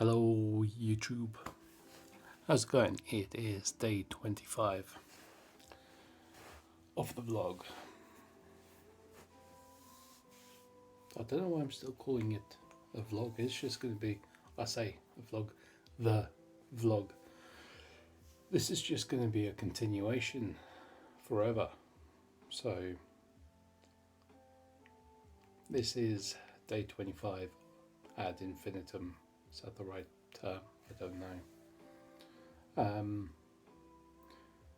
Hello YouTube, how's it going? It is day 25 of the vlog. I don't know why I'm still calling it a vlog. It's just going to be, I say a vlog, the vlog. This is just going to be a continuation forever. So this is day 25 ad infinitum. Is that the right term? I don't know.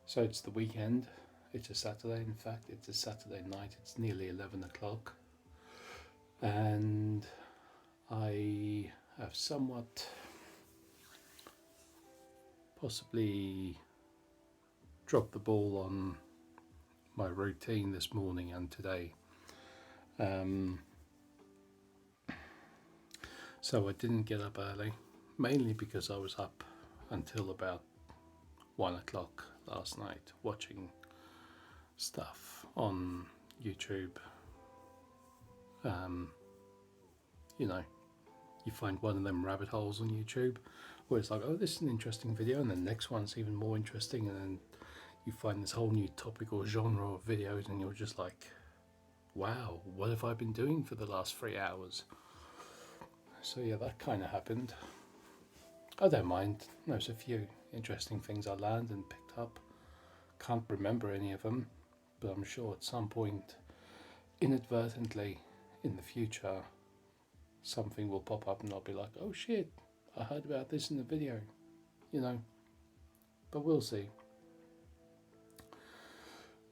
So it's the weekend. It's a Saturday, in fact. It's a Saturday night. It's nearly 11 o'clock. And I have somewhat possibly dropped the ball on my routine this morning and today. So I didn't get up early, mainly because I was up until about 1 o'clock last night watching stuff on YouTube. You find one of them rabbit holes on YouTube where it's like, oh, this is an interesting video, and the next one's even more interesting, and then you find this whole new topic or genre of videos, and you're just like, wow, what have I been doing for the last 3 hours? So yeah, that kind of happened. I don't mind. There's a few interesting things I learned and picked up. Can't remember any of them, but I'm sure at some point, inadvertently, in the future, something will pop up and I'll be like, oh shit, I heard about this in the video, but we'll see.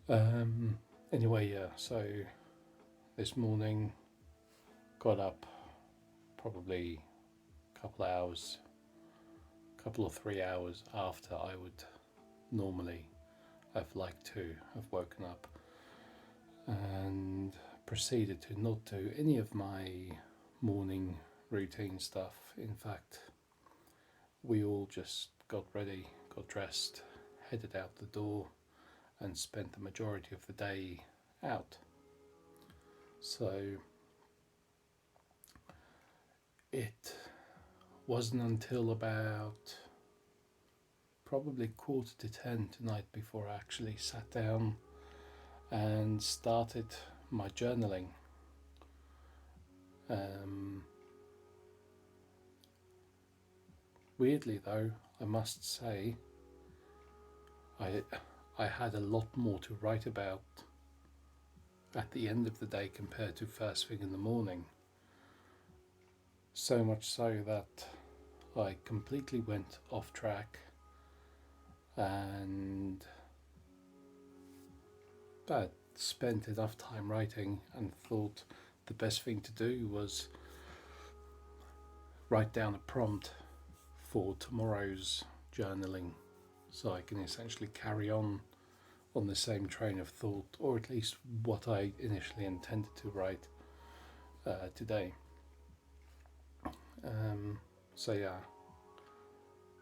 Anyway, yeah, so this morning got up probably a couple or 3 hours after I would normally have liked to have woken up, and proceeded to not do any of my morning routine stuff. In fact, we all just got ready, got dressed, headed out the door, and spent the majority of the day out. So it wasn't until about probably 9:45 tonight before I actually sat down and started my journaling. Weirdly though, I must say, I had a lot more to write about at the end of the day compared to first thing in the morning. So much so that I completely went off track, and I spent enough time writing and thought the best thing to do was write down a prompt for tomorrow's journaling, so I can essentially carry on the same train of thought, or at least what I initially intended to write today. So yeah,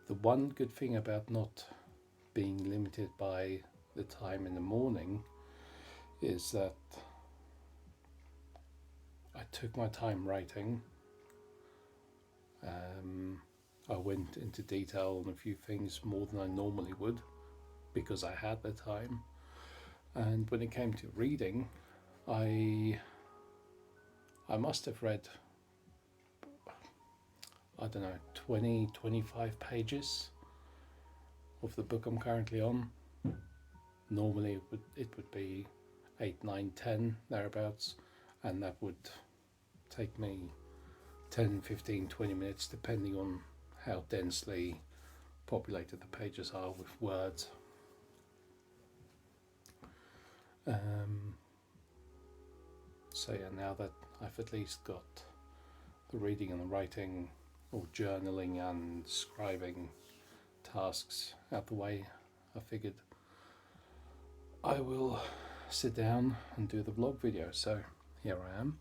the one good thing about not being limited by the time in the morning is that I took my time writing. I went into detail on a few things more than I normally would because I had the time. And when it came to reading, I must have read, I don't know, 20-25 pages of the book I'm currently on. Normally it would be 8, 9, 10 thereabouts, and that would take me 10, 15, 20 minutes depending on how densely populated the pages are with words. So yeah, now that I've at least got the reading and the writing or journaling and scribing tasks out the way, I figured I will sit down and do the vlog video. So here I am.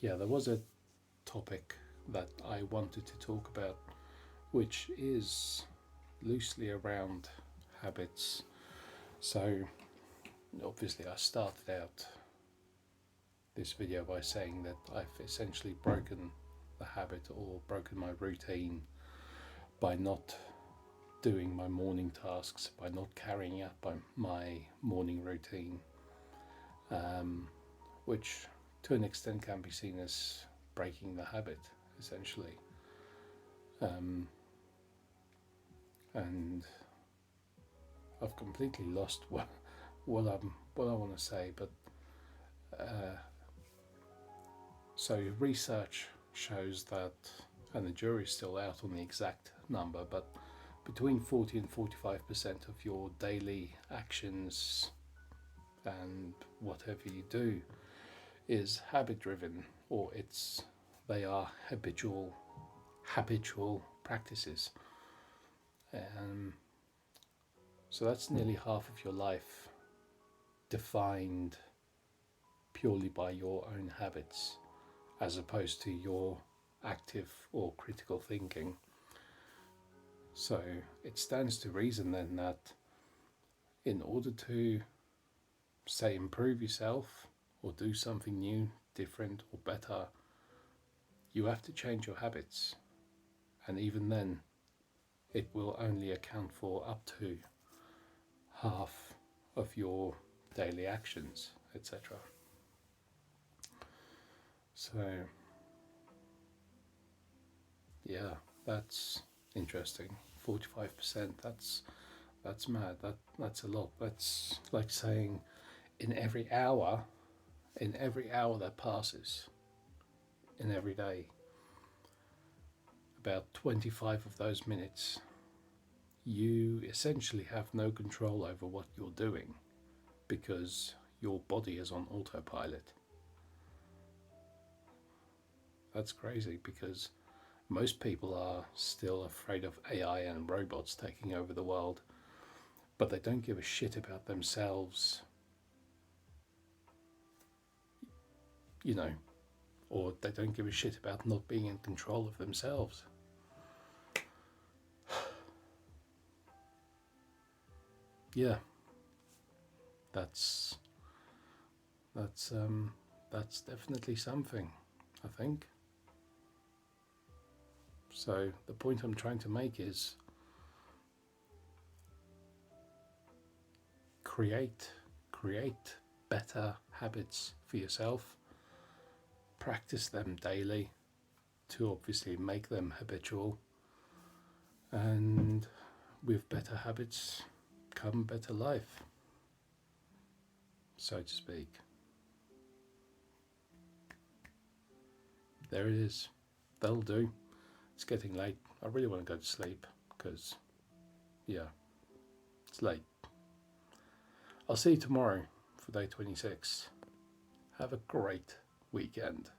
Yeah, there was a topic that I wanted to talk about, which is loosely around habits. So obviously I started out this video by saying that I've essentially broken the habit or broken my routine by not doing my morning tasks, by not carrying out my morning routine, which to an extent can be seen as breaking the habit, essentially. And I've completely lost what I want to say, but so research shows that, and the jury's still out on the exact number, but between 40 and 45% of your daily actions and whatever you do is habit driven, or they are habitual practices. So that's nearly half of your life defined purely by your own habits, as opposed to your active or critical thinking. So it stands to reason then that in order to, say, improve yourself or do something new, different, or better, you have to change your habits. And even then, it will only account for up to half of your daily actions, etc. So, yeah, that's interesting. 45%, that's mad. That's a lot. That's like saying in every hour that passes in every day, about 25 of those minutes you essentially have no control over what you're doing because your body is on autopilot. That's crazy, because most people are still afraid of AI and robots taking over the world, but they don't give a shit about themselves, or they don't give a shit about not being in control of themselves. Yeah, that's definitely something, I think. So the point I'm trying to make is create better habits for yourself. Practice them daily to obviously make them habitual, and with better habits come better life, so to speak. There it is. That'll do. It's getting late. I really want to go to sleep because, yeah, it's late. I'll see you tomorrow for day 26. Have a great weekend.